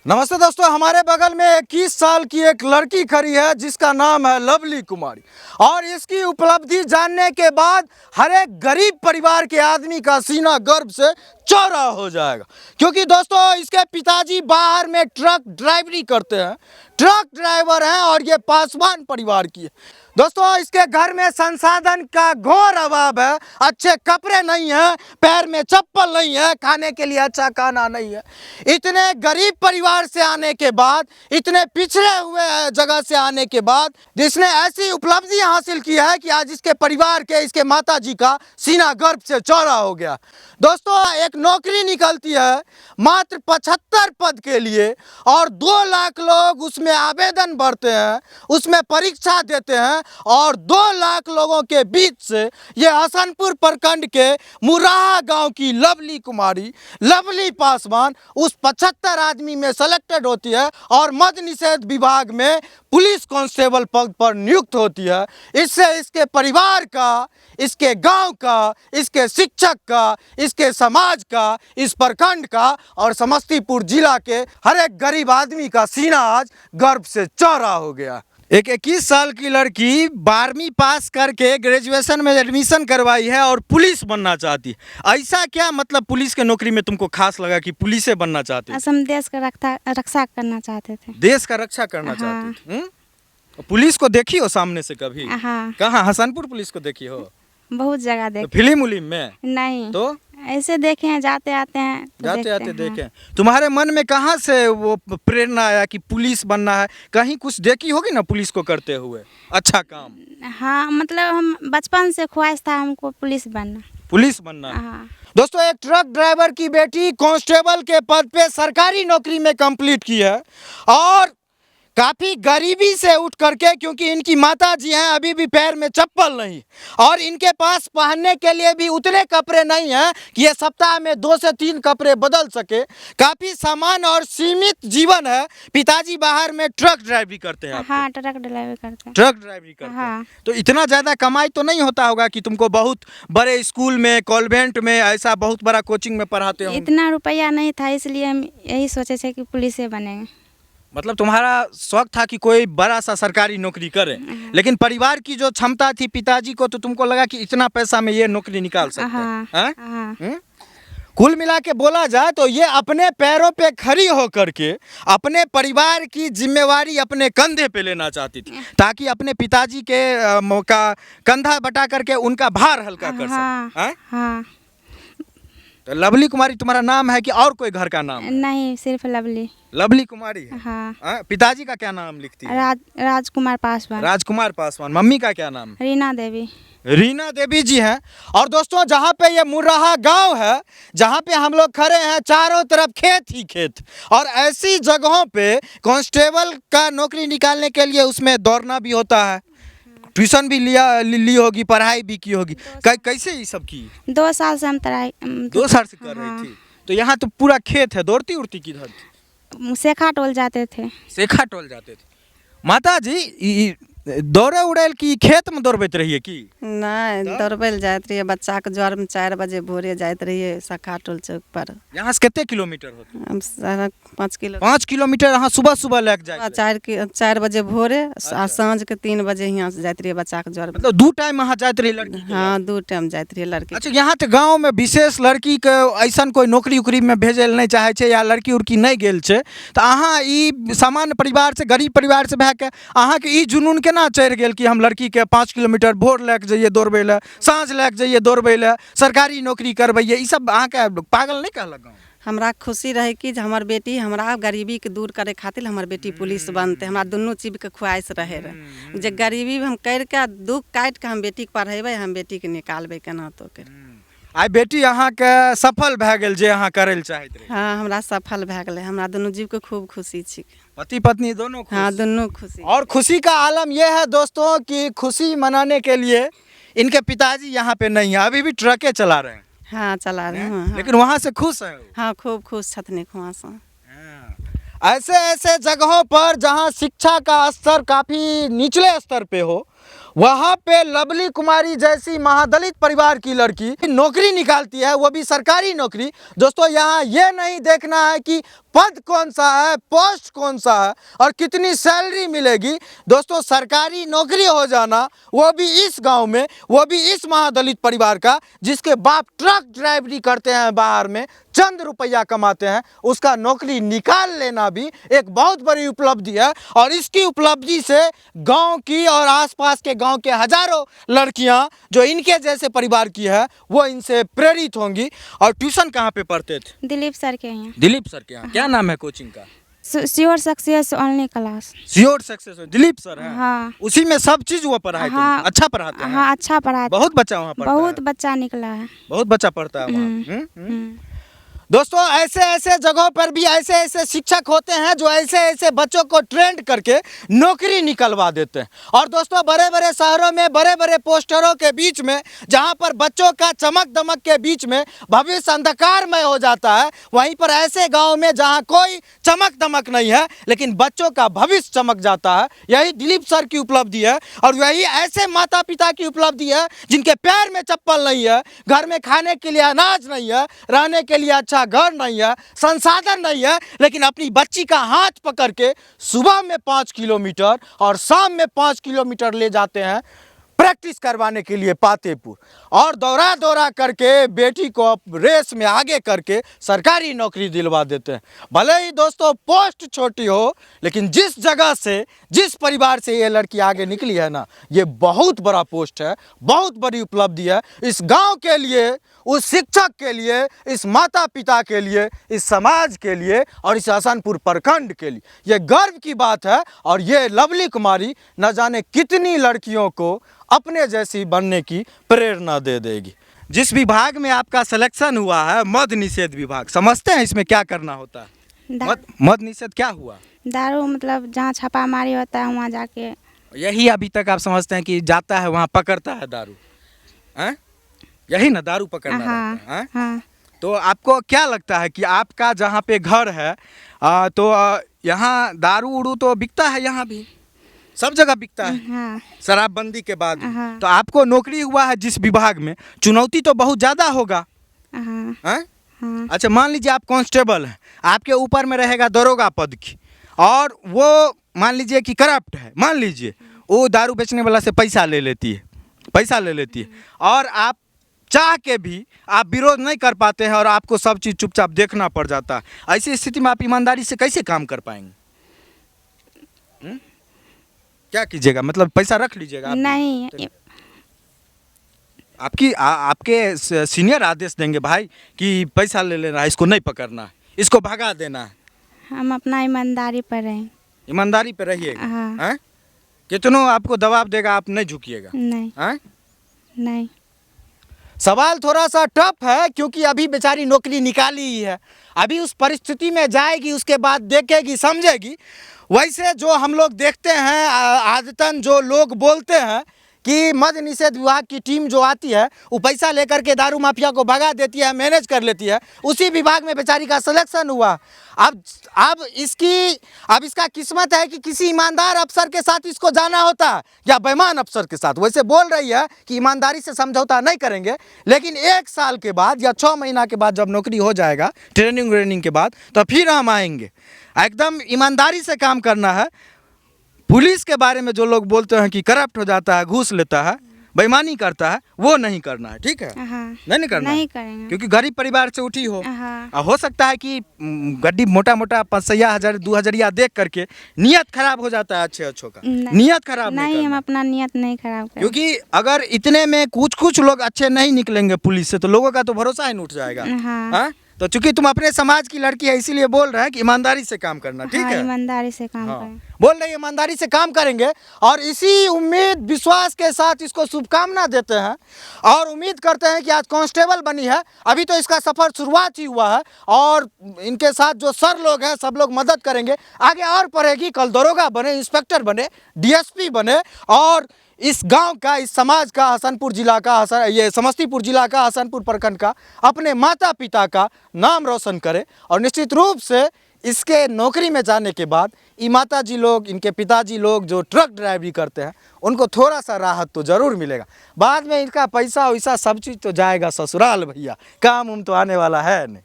नमस्ते दोस्तों, हमारे बगल में 21 साल की एक लड़की खड़ी है जिसका नाम है लवली कुमारी। और इसकी उपलब्धि जानने के बाद हर एक गरीब परिवार के आदमी का सीना गर्व से चौड़ा हो जाएगा, क्योंकि दोस्तों इसके पिताजी बाहर में ट्रक ड्राइवरी करते हैं, ट्रक ड्राइवर हैं और ये पासवान परिवार की है। दोस्तों इसके घर में संसाधन का घोर अभाव है, अच्छे कपड़े नहीं है, पैर में चप्पल नहीं है, खाने के लिए अच्छा खाना नहीं है। इतने गरीब परिवार से आने के बाद, इतने पिछड़े हुए जगह से आने के बाद जिसने ऐसी उपलब्धि हासिल की है कि आज इसके परिवार के, इसके माताजी का सीना गर्व से चौड़ा हो गया। दोस्तों एक नौकरी निकलती है मात्र 75 पद के लिए और 2 लाख लोग उसमें आवेदन भरते हैं, उसमें परीक्षा देते हैं और 2 लाख लोगों के बीच से ये हसनपुर प्रखंड के मुराहा गांव की लवली कुमारी, लवली पासवान उस 75 आदमी में सेलेक्टेड होती है और मद्य निषेध विभाग में पुलिस कांस्टेबल पद पर नियुक्त होती है। इससे इसके परिवार का, इसके गांव का, इसके शिक्षक का, इसके समाज का, इस प्रखंड का और समस्तीपुर जिला के हर एक गरीब आदमी का सीना आज गर्व से चौड़ा हो गया। एक 21 साल की लड़की 12वीं पास करके ग्रेजुएशन में एडमिशन करवाई है और पुलिस बनना चाहती है। ऐसा क्या मतलब पुलिस के नौकरी में तुमको खास लगा कि पुलिस बनना चाहती है? हम देश का रक्षा करना चाहते थे। देश का रक्षा करना चाहती थी। पुलिस को देखी हो सामने से कभी? हाँ। कहाँ? हसनपुर पुलिस को देखी हो? बहुत जगह देखे। तो फिल्म उलिम में? नहीं, तो ऐसे देखे हैं, जाते आते हैं तो जाते आते हैं। देखे। तुम्हारे मन में कहाँ से वो प्रेरणा आया कि पुलिस बनना है? कहीं कुछ देखी होगी ना पुलिस को करते हुए अच्छा काम? हाँ, मतलब हम बचपन से ख्वाहिश था हमको पुलिस बनना। पुलिस बनना? हाँ। दोस्तों एक ट्रक ड्राइवर की बेटी कांस्टेबल के पद पे सरकारी नौकरी में कंप्लीट की है और काफ़ी गरीबी से उठ करके, क्योंकि इनकी माता जी हैं अभी भी पैर में चप्पल नहीं और इनके पास पहनने के लिए भी उतने कपड़े नहीं हैं कि ये सप्ताह में 2 से 3 कपड़े बदल सके। काफ़ी सामान्य और सीमित जीवन है। पिताजी बाहर में ट्रक ड्राइवरी करते हैं। हाँ, ट्रक ड्राइवर करते हैं। ट्रक ड्राइवरी करते हैं। हाँ। तो इतना ज़्यादा कमाई तो नहीं होता होगा कि तुमको बहुत बड़े स्कूल में, कॉन्वेंट में, ऐसा बहुत बड़ा कोचिंग में पढ़ाते हो? इतना रुपया नहीं था, इसलिए हम यही सोचे थे कि पुलिस बनेंगे। मतलब तुम्हारा शौक था कि कोई बड़ा सा सरकारी नौकरी करे, लेकिन परिवार की जो क्षमता थी पिताजी को, तो तुमको लगा कि इतना पैसा में ये नौकरी निकाल सकते हैं। हाँ, हाँ। कुल मिला के बोला जाए तो ये अपने पैरों पे खड़ी होकर के अपने परिवार की जिम्मेवारी अपने कंधे पे लेना चाहती थी, ताकि अपने पिताजी के का कंधा बटा करके उनका भार हल्का कर सके। हाँ। तो लवली कुमारी तुम्हारा नाम है कि और कोई घर का नाम है? नहीं, सिर्फ लवली। लवली कुमारी है। हाँ। पिताजी का क्या नाम लिखती है? राजकुमार पासवान। राजकुमार पासवान। मम्मी का क्या नाम? रीना देवी। रीना देवी जी हैं। और दोस्तों जहाँ पे ये मुर्राहा गांव है, जहाँ पे हम लोग खड़े हैं, चारों तरफ खेत ही खेत, और ऐसी जगहों पे कांस्टेबल का नौकरी निकालने के लिए उसमें दौड़ना भी होता है, ट्यूशन भी ली होगी, पढ़ाई भी की होगी। कैसे ये सब की? 2 साल से हम 2 साल से कर रही थी। तो यहाँ तो पूरा खेत है, दौड़ती उड़ती किधर? सेखा टोल जाते थे। सेखा टोल जाते थे। माता जी दौड़े उड़ेल की खेत में दौड़बैत रहिए की? नहीं, दौड़बैल जात रहिए। बच्चा के ज्वर में 4 बजे भोरे जात रहिए सेखा टोल चौक पर। यहाँ से कितने किलोमीटर होता? हम 5 किलो। 5 किलोमीटर यहाँ सुबह सुबह लग जाए? 4 बजे भोरे आ साँझ के 3 बजे यहाँ से जात रहिए बच्चा के ज्वर। मतलब 2 टाइम वहाँ जात रही लड़की? हाँ, 2 टाइम जात रहिए लड़की। अच्छा, यहाँ तो गाँव में विशेष लड़की के ऐसा कोई नौकरी उकरी में भेजे नहीं चाहे छे या लड़की उड़की नहीं गेल छे, तो अहाँ ई सामान्य परिवार से, गरीब परिवार से भए के अहाँ के ई जुनून केना चढ़ गेल कि हम लड़की के 5 किलोमीटर भोर लेके जाइए दौड़बै ले, साँझ लेके जाइए दौड़बै ले, सरकारी नौकरी करबैये? ई सब अहाँ के पागल नहीं कहलक? हमरा खुशी रहे कि हमर बेटी, हमरा गरीबी के दूर करे खातिर हमर बेटी पुलिस बनते। हमरा दुनू चीज के ख्वाहिश रहे जे गरीबी हम करके दुख काट के हम बेटी के पढ़ेबै, हम बेटी के निकालबै केना तो कर। आई बेटी अहाँ के सफल भए गेल जे अहाँ करैल चाहैत रही? हाँ, हमरा सफल भए गेलै। हमरा दुनू जीव के खूब खुशी छी। पति पत्नी दोनों खुश? हाँ, दोनों खुशी। और खुशी का आलम यह है दोस्तों कि खुशी मनाने के लिए इनके पिताजी यहाँ पे नहीं है, अभी भी ट्रकें चला रहे हैं। हाँ, चला रहे हैं। हाँ। लेकिन वहाँ से खुश है? हाँ, खूब खुश छथनी वहाँ से। ऐसे ऐसे जगहों पर जहाँ शिक्षा का स्तर काफ़ी निचले स्तर पे हो, वहाँ पे लवली कुमारी जैसी महादलित परिवार की लड़की नौकरी निकालती है, वो भी सरकारी नौकरी। दोस्तों यहाँ ये नहीं देखना है कि पद कौन सा है, पोस्ट कौन सा है और कितनी सैलरी मिलेगी। दोस्तों सरकारी नौकरी हो जाना, वो भी इस गांव में, वो भी इस महादलित परिवार का जिसके बाप ट्रक ड्राइवरी करते हैं बाहर में, चंद रुपया कमाते हैं, उसका नौकरी निकाल लेना भी एक बहुत बड़ी उपलब्धि है। और इसकी उपलब्धि से गांव की और आसपास के गांव के हजारों लड़कियां जो इनके जैसे परिवार की है वो इनसे प्रेरित होंगी। और ट्यूशन कहाँ पे पढ़ते थे? दिलीप सर के यहाँ। दिलीप सर के यहाँ। क्या नाम है कोचिंग का? Sure success only class. Sure success Dilip sir है। हाँ। उसी में सब चीज वो पढ़ाए हाँ। अच्छा पढ़ाते हैं। हाँ अच्छा पढ़ाते। बहुत बच्चा वहाँ पढ़ता बहुत है। बच्चा निकला है। बहुत बच्चा पढ़ता है वहाँ। हम्म। दोस्तों ऐसे ऐसे जगहों पर भी ऐसे ऐसे शिक्षक होते हैं जो ऐसे ऐसे बच्चों को ट्रेंड करके नौकरी निकलवा देते हैं। और दोस्तों बड़े बड़े शहरों में बड़े बड़े पोस्टरों के बीच में जहां पर बच्चों का चमक दमक के बीच में भविष्य अंधकारमय हो जाता है, वहीं पर ऐसे गांव में जहां कोई चमक दमक नहीं है लेकिन बच्चों का भविष्य चमक जाता है, यही दिलीप सर की उपलब्धि है। और यही ऐसे माता पिता की उपलब्धि है जिनके पैर में चप्पल नहीं है, घर में खाने के लिए अनाज नहीं है, रहने के लिए अच्छा घर नहीं है, संसाधन नहीं है, लेकिन अपनी बच्ची का हाथ पकड़ के सुबह में 5 किलोमीटर और शाम में 5 किलोमीटर ले जाते हैं प्रैक्टिस करवाने के लिए पातेपुर, और दौरा दौरा करके बेटी को रेस में आगे करके सरकारी नौकरी दिलवा देते हैं। भले ही दोस्तों पोस्ट छोटी हो, लेकिन जिस जगह से, जिस परिवार से ये लड़की आगे निकली है ना, ये बहुत बड़ा पोस्ट है, बहुत बड़ी उपलब्धि है इस गांव के लिए, उस शिक्षक के लिए, इस माता पिता के लिए, इस समाज के लिए और इस हसनपुर प्रखंड के लिए। ये गर्व की बात है। और ये लवली कुमारी न जाने कितनी लड़कियों को अपने जैसी बनने की प्रेरणा दे देगी। जिस विभाग में आपका सिलेक्शन हुआ है, मद निषेध विभाग, समझते हैं इसमें क्या करना होता है? मद निषेध क्या हुआ? दारू मतलब जहाँ छापामारी होता है वहाँ जाके। यही अभी तक आप समझते हैं कि जाता है वहाँ पकड़ता है दारू, हैं? यही ना दारू पकड़ना रहता है, हैं? हाँ। तो आपको क्या लगता है कि आपका जहाँ पे घर है तो यहाँ दारू उड़ू तो बिकता है, यहाँ भी सब जगह बिकता है। हाँ। शराबबंदी के बाद। हाँ। तो आपको नौकरी हुआ है जिस विभाग में, चुनौती तो बहुत ज़्यादा होगा। हाँ। हैं? हाँ। अच्छा मान लीजिए आप कांस्टेबल हैं, आपके ऊपर में रहेगा दरोगा पद की, और वो मान लीजिए कि करप्ट है, मान लीजिए वो दारू बेचने वाला से पैसा ले लेती है, और आप चाह के भी आप विरोध नहीं कर पाते हैं और आपको सब चीज़ चुपचाप देखना पड़ जाता है। ऐसी स्थिति में आप ईमानदारी से कैसे काम कर पाएंगे? क्या कीजिएगा? मतलब पैसा रख लीजिएगा? नहीं। आपके सीनियर आदेश देंगे भाई कि पैसा ले लेना है, इसको नहीं पकड़ना है, इसको भगा देना है। हम अपना ईमानदारी पर रहें। ईमानदारी पे रहिएगा। हाँ। हैं? कितनों आपको दबाव देगा आप नहीं झुकिएगा? नहीं। हैं? नहीं। सवाल थोड़ा सा टफ है क्योंकि अभी बेचारी नौकरी निकाली ही है, अभी उस परिस्थिति में जाएगी, उसके बाद देखेगी, समझेगी। वैसे जो हम लोग देखते हैं आदतन जो लोग बोलते हैं कि मद निषेध विभाग की टीम जो आती है वो पैसा लेकर के दारू माफिया को भगा देती है, मैनेज कर लेती है, उसी विभाग में बेचारी का सिलेक्शन हुआ। अब इसका किस्मत है कि किसी ईमानदार अफसर के साथ इसको जाना होता या बेईमान अफसर के साथ। वैसे बोल रही है कि ईमानदारी से समझौता नहीं करेंगे, लेकिन 1 साल के बाद या 6 महीना के बाद जब नौकरी हो जाएगा, ट्रेनिंग के बाद, तो फिर हम आएंगे। एकदम ईमानदारी से काम करना है। पुलिस के बारे में जो लोग बोलते हैं कि करप्ट हो जाता है, घूस लेता है, बेईमानी करता है, वो नहीं करना है, ठीक है? हाँ। नहीं करना नहीं है। करेंगे। क्योंकि गरीब परिवार से उठी हो। हाँ। हो सकता है कि गड्डी मोटा 5,000 2,000 देख करके नियत खराब हो जाता है अच्छों का। नियत खराब नहीं, हम अपना नियत नहीं खराब करें। क्योंकि अगर इतने में कुछ लोग अच्छे नहीं निकलेंगे पुलिस से तो लोगों का तो भरोसा ही उठ जाएगा। हाँ। तो चूंकि तुम अपने समाज की लड़की है इसीलिए बोल रहे हैं कि ईमानदारी से काम करना, ठीक हाँ, है? ईमानदारी से काम करें। बोल रहे ईमानदारी से काम करेंगे और इसी उम्मीद विश्वास के साथ इसको शुभकामना देते हैं और उम्मीद करते हैं कि आज कांस्टेबल बनी है। अभी तो इसका सफ़र शुरुआत ही हुआ है और इनके साथ जो सर लोग हैं सब लोग मदद करेंगे, आगे और पढ़ेगी, कल दरोगा बने, इंस्पेक्टर बने, डीएसपी बने और इस गांव का, इस समाज का, हसनपुर जिला का, ये समस्तीपुर जिला का, हसनपुर प्रखंड का, अपने माता पिता का नाम रोशन करे और निश्चित रूप से इसके नौकरी में जाने के बाद ये माता जी लोग, इनके पिताजी लोग जो ट्रक ड्राइवरी करते हैं, उनको थोड़ा सा राहत तो ज़रूर मिलेगा। बाद में इनका पैसा वैसा सब चीज़ तो जाएगा ससुराल भैया, काम उम तो आने वाला है नहीं।